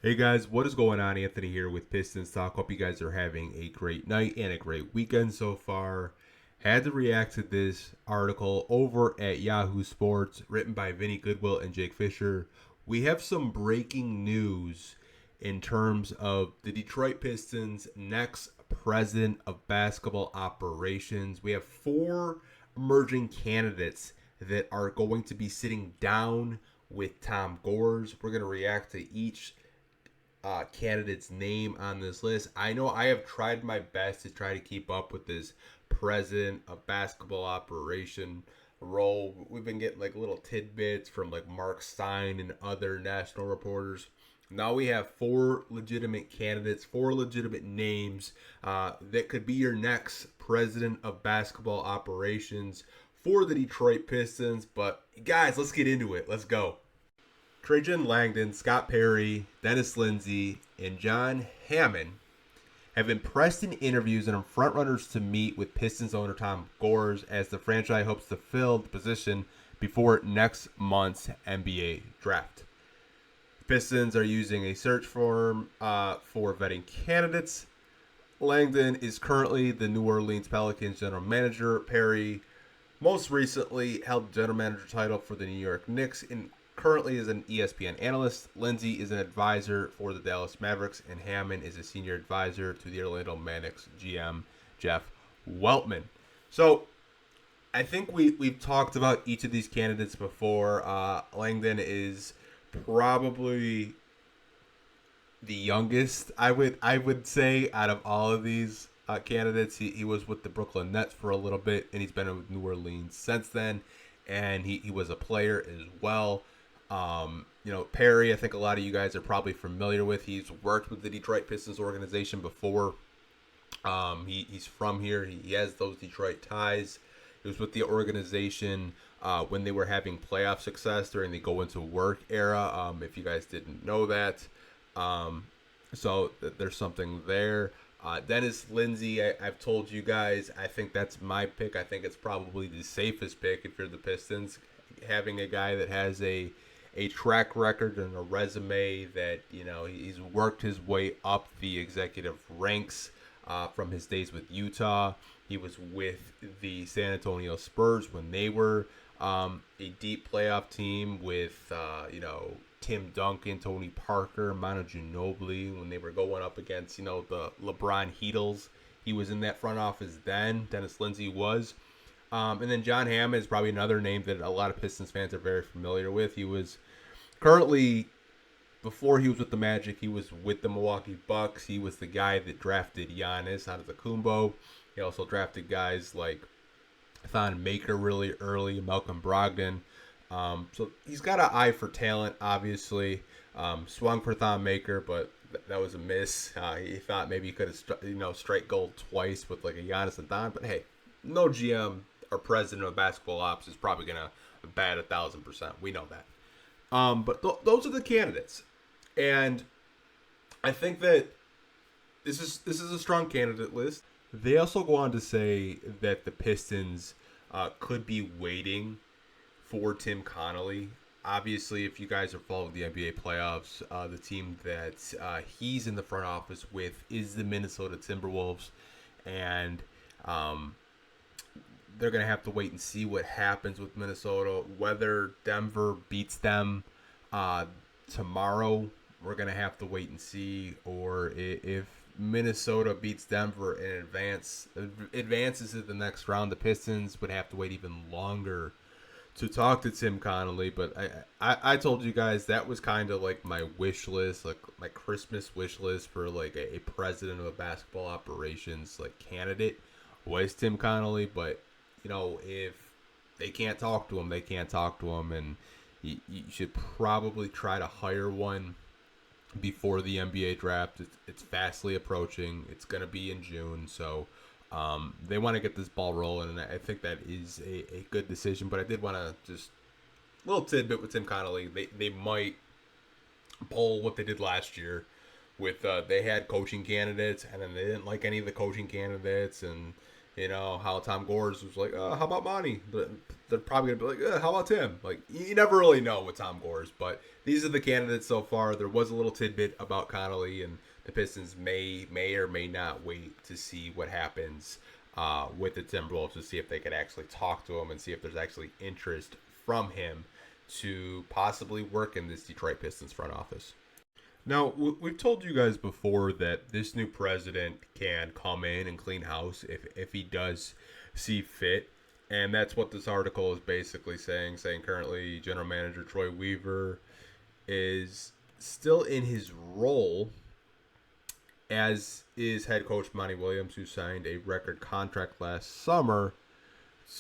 Hey guys, what is going on? Anthony here with Pistons Talk. Hope you guys are having a great night and a great weekend so far. Had to react to this article over at Yahoo Sports, written by Vinny Goodwill and Jake Fisher. We have some breaking news in terms of the Detroit Pistons' next president of basketball operations. We have four emerging candidates that are going to be sitting down with Tom Gores. We're going to react to each candidate's name on this list. I know I have tried my best to try to keep up with this president of basketball operation role. We've been getting like little tidbits from like Mark Stein and other national reporters. Now we have four legitimate candidates, four legitimate names that could be your next president of basketball operations for the Detroit Pistons. But guys, let's get into it. Let's go. Trajan Langdon, Scott Perry, Dennis Lindsey, and John Hammond have been pressed in interviews and are frontrunners to meet with Pistons owner Tom Gores as the franchise hopes to fill the position before next month's NBA draft. Pistons are using a search firm for vetting candidates. Langdon is currently the New Orleans Pelicans general manager. Perry most recently held the general manager title for the New York Knicks and currently is an ESPN analyst. Lindsey is an advisor for the Dallas Mavericks, and Hammond is a senior advisor to the Orlando Magic GM Jeff Weltman. So I think we've talked about each of these candidates before. Langdon is probably the youngest, I would say, out of all of these candidates. He was with the Brooklyn Nets for a little bit, and he's been with New Orleans since then. And he was a player as well. Perry, I think a lot of you guys are probably familiar with. He's worked with the Detroit Pistons organization before. He's from here. He has those Detroit ties. He was with the organization when they were having playoff success during the go into work era. If you guys didn't know that, so there's something there. Dennis Lindsey, I've told you guys, I think that's my pick. I think it's probably the safest pick if you're the Pistons. Having a guy that has a track record and a resume that, he's worked his way up the executive ranks from his days with Utah. He was with the San Antonio Spurs when they were a deep playoff team with, Tim Duncan, Tony Parker, Manu Ginobili when they were going up against, the LeBron Heatles. He was in that front office then. Dennis Lindsey was. And then John Hammond is probably another name that a lot of Pistons fans are very familiar with. He was currently, before he was with the Magic, he was with the Milwaukee Bucks. He was the guy that drafted Giannis out of the Kumbo. He also drafted guys like Thon Maker really early, Malcolm Brogdon. So he's got an eye for talent, obviously. Swung for Thon Maker, but that was a miss. He thought maybe he could have, strike gold twice with like a Giannis and Thon. But hey, no GM or president of basketball ops is probably gonna bat 1,000%. We know that. But those are the candidates, and I think that this is a strong candidate list. They also go on to say that the Pistons could be waiting for Tim Connolly. Obviously, if you guys are following the NBA playoffs, the team that he's in the front office with is the Minnesota Timberwolves, and they're going to have to wait and see what happens with Minnesota. Whether Denver beats them tomorrow, we're going to have to wait and see. Or if Minnesota beats Denver and advances to the next round, the Pistons would have to wait even longer to talk to Tim Connolly. But I told you guys that was kind of like my wish list, like my Christmas wish list for like a president of a basketball operations like candidate was Tim Connolly. But if they can't talk to him, they can't talk to him, and you should probably try to hire one before the NBA draft. It's fastly approaching. It's going to be in June, so they want to get this ball rolling, and I think that is a good decision. But I did want to just a little tidbit with Tim Connolly. They might pull what they did last year with they had coaching candidates, and then they didn't like any of the coaching candidates, and You know, how Tom Gores was like, how about Monty? They're probably going to be like, how about Tim? Like, you never really know with Tom Gores, but these are the candidates so far. There was a little tidbit about Connolly, and the Pistons may or may not wait to see what happens with the Timberwolves to see if they could actually talk to him and see if there's actually interest from him to possibly work in this Detroit Pistons front office. Now, we've told you guys before that this new president can come in and clean house if he does see fit. And that's what this article is basically saying. Saying currently General Manager Troy Weaver is still in his role, as is head coach Monty Williams, who signed a record contract last summer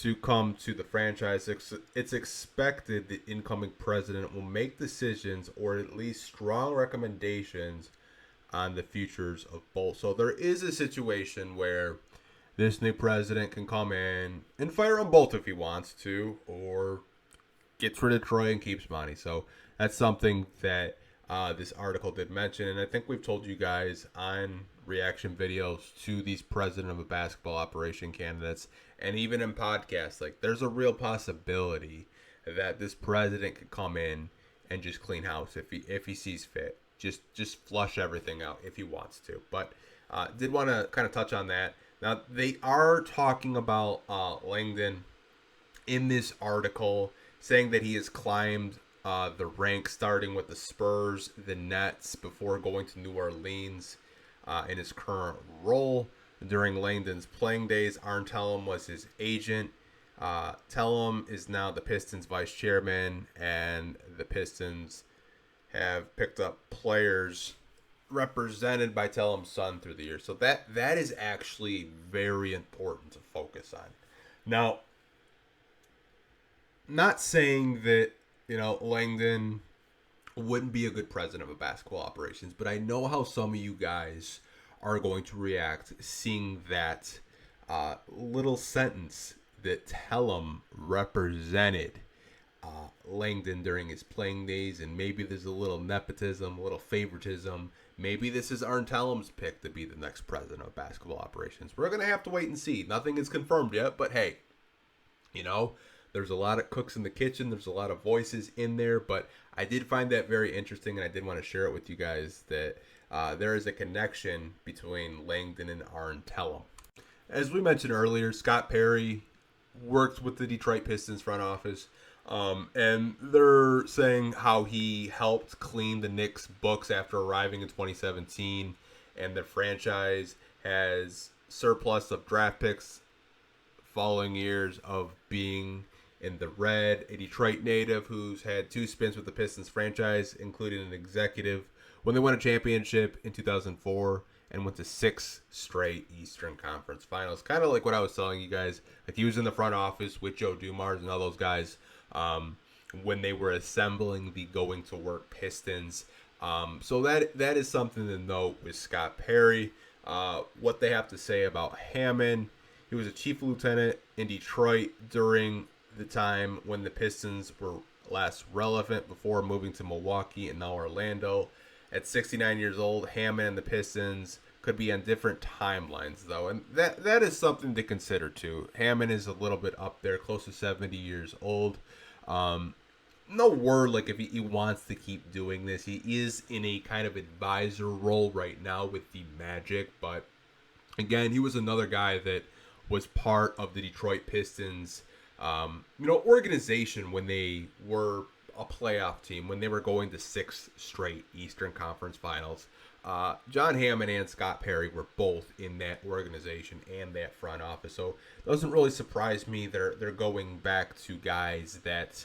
to come to the franchise. It's expected the incoming president will make decisions or at least strong recommendations on the futures of both. So there is a situation where this new president can come in and fire them both if he wants to, or gets rid of Troy and keeps Monty. So that's something that this article did mention, and I think we've told you guys on reaction videos to these president of a basketball operation candidates, and even in podcasts, like there's a real possibility that this president could come in and just clean house if he sees fit. Just flush everything out if he wants to. But did want to kind of touch on that. Now they are talking about Langdon in this article, saying that he has climbed the ranks, starting with the Spurs, the Nets, before going to New Orleans in his current role. During Langdon's playing days, Arn Tellem was his agent. Tellem is now the Pistons vice chairman, and the Pistons have picked up players represented by Tellem's son through the years. So that is actually very important to focus on. Now, not saying that, you know, Langdon wouldn't be a good president of a basketball operations, but I know how some of you guys are going to react seeing that little sentence that Tellem represented Langdon during his playing days, and maybe there's a little nepotism, a little favoritism. Maybe this is Arn Tellem's pick to be the next president of basketball operations. We're going to have to wait and see. Nothing is confirmed yet, but hey, you know, there's a lot of cooks in the kitchen. There's a lot of voices in there, but I did find that very interesting, and I did want to share it with you guys that there is a connection between Langdon and Arn Tellem. As we mentioned earlier, Scott Perry worked with the Detroit Pistons front office, and they're saying how he helped clean the Knicks' books after arriving in 2017, and the franchise has surplus of draft picks following years of being in the red. A Detroit native who's had 2 stints with the Pistons franchise, including an executive when they won a championship in 2004 and went to 6 straight Eastern Conference Finals. Kind of like what I was telling you guys. Like, he was in the front office with Joe Dumars and all those guys when they were assembling the going to work Pistons. So that is something to note with Scott Perry. What they have to say about Hammond. He was a chief lieutenant in Detroit during the time when the Pistons were last relevant before moving to Milwaukee and now Orlando. At 69 years old, Hammond and the Pistons could be on different timelines, though, and that is something to consider, too. Hammond is a little bit up there, close to 70 years old. No word, like, if he wants to keep doing this. He is in a kind of advisor role right now with the Magic, but, again, he was another guy that was part of the Detroit Pistons, organization when they were a playoff team, when they were going to 6 straight Eastern Conference Finals. John Hammond and Scott Perry were both in that organization and that front office, so it doesn't really surprise me they're going back to guys that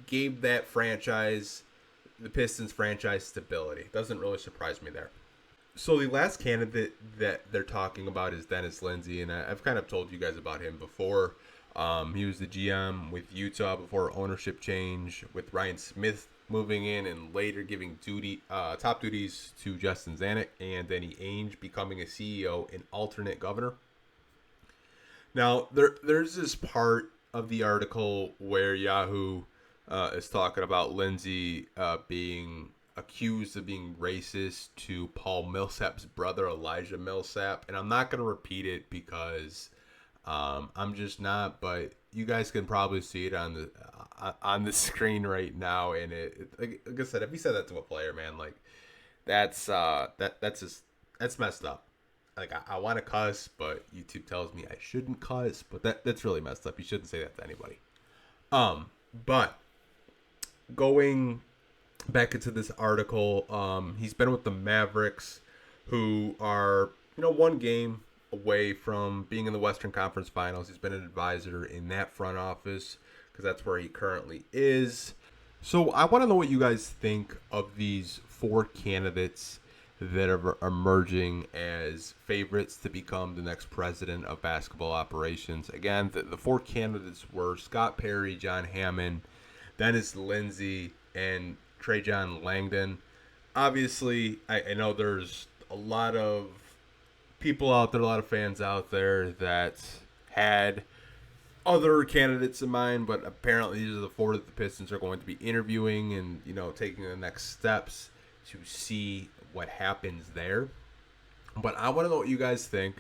gave that franchise, the Pistons franchise, stability. Doesn't really surprise me there. So the last candidate that they're talking about is Dennis Lindsey, and I've kind of told you guys about him before. He was the GM with Utah before ownership change, with Ryan Smith moving in and later giving top duties to Justin Zanuck and Danny Ainge, becoming a CEO and alternate governor. Now, there's this part of the article where Yahoo is talking about Lindsey being accused of being racist to Paul Millsap's brother, Elijah Millsap. And I'm not going to repeat it because I'm just not, but you guys can probably see it on the screen right now. And like I said, if he said that to a player, man, like that's messed up. Like I want to cuss, but YouTube tells me I shouldn't cuss, but that's really messed up. You shouldn't say that to anybody. But going back into this article, he's been with the Mavericks, who are, one game away from being in the Western Conference Finals. He's been an advisor in that front office because that's where he currently is. So I want to know what you guys think of these 4 candidates that are emerging as favorites to become the next president of basketball operations. Again, the 4 candidates were Scott Perry, John Hammond, Dennis Lindsey, and Trajan Langdon. Obviously, I know there's a lot of people out there, a lot of fans out there that had other candidates in mind, but apparently these are the 4 that the Pistons are going to be interviewing and, taking the next steps to see what happens there. But I want to know what you guys think.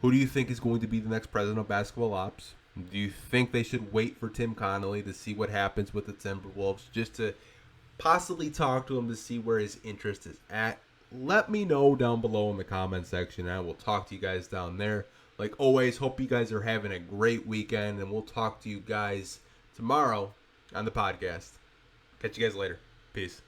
Who do you think is going to be the next president of basketball ops? Do you think they should wait for Tim Connolly to see what happens with the Timberwolves, just to possibly talk to him to see where his interest is at? Let me know down below in the comment section. I will talk to you guys down there. Like always, hope you guys are having a great weekend, and we'll talk to you guys tomorrow on the podcast. Catch you guys later. Peace.